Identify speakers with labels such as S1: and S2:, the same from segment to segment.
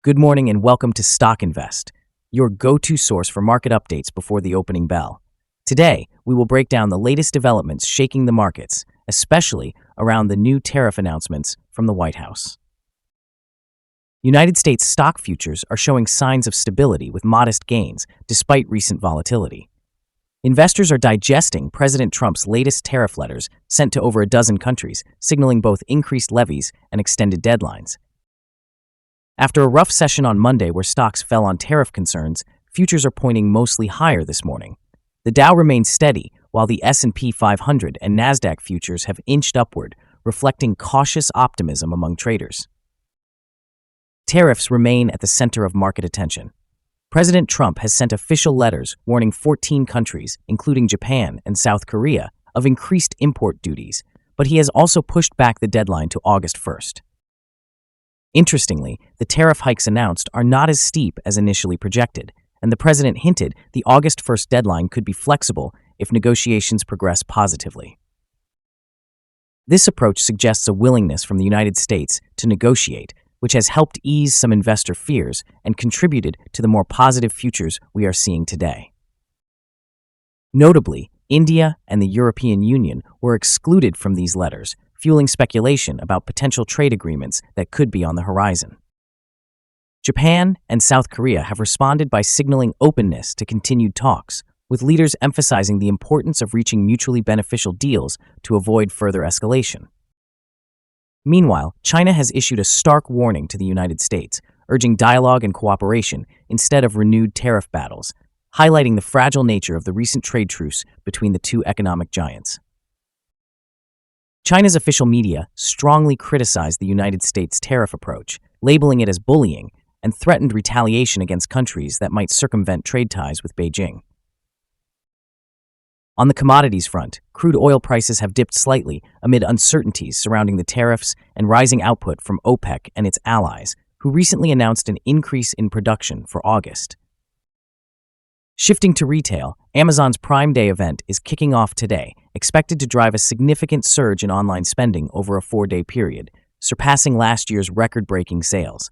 S1: Good morning and welcome to Stock Invest, your go-to source for market updates before the opening bell. Today, we will break down the latest developments shaking the markets, especially around the new tariff announcements from the White House. United States stock futures are showing signs of stability with modest gains despite recent volatility. Investors are digesting President Trump's latest tariff letters sent to over a dozen countries, signaling both increased levies and extended deadlines. After a rough session on Monday where stocks fell on tariff concerns, futures are pointing mostly higher this morning. The Dow remains steady, while the S&P 500 and Nasdaq futures have inched upward, reflecting cautious optimism among traders. Tariffs remain at the center of market attention. President Trump has sent official letters warning 14 countries, including Japan and South Korea, of increased import duties, but he has also pushed back the deadline to August 1st. Interestingly, the tariff hikes announced are not as steep as initially projected, and the president hinted the August 1st deadline could be flexible if negotiations progress positively. This approach suggests a willingness from the United States to negotiate, which has helped ease some investor fears and contributed to the more positive futures we are seeing today. Notably, India and the European Union were excluded from these letters, fueling speculation about potential trade agreements that could be on the horizon. Japan and South Korea have responded by signaling openness to continued talks, with leaders emphasizing the importance of reaching mutually beneficial deals to avoid further escalation. Meanwhile, China has issued a stark warning to the United States, urging dialogue and cooperation instead of renewed tariff battles, highlighting the fragile nature of the recent trade truce between the two economic giants. China's official media strongly criticized the United States' tariff approach, labeling it as bullying, and threatened retaliation against countries that might circumvent trade ties with Beijing. On the commodities front, crude oil prices have dipped slightly amid uncertainties surrounding the tariffs and rising output from OPEC and its allies, who recently announced an increase in production for August. Shifting to retail, Amazon's Prime Day event is kicking off today, expected to drive a significant surge in online spending over a 4-day period, surpassing last year's record-breaking sales.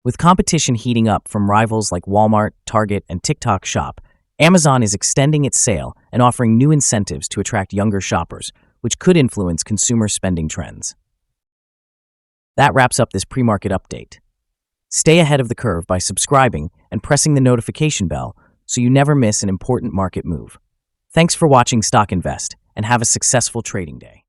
S1: With competition heating up from rivals like Walmart, Target, and TikTok Shop, Amazon is extending its sale and offering new incentives to attract younger shoppers, which could influence consumer spending trends. That wraps up this pre-market update. Stay ahead of the curve by subscribing and pressing the notification bell so you never miss an important market move. Thanks for watching Stock Invest, and have a successful trading day.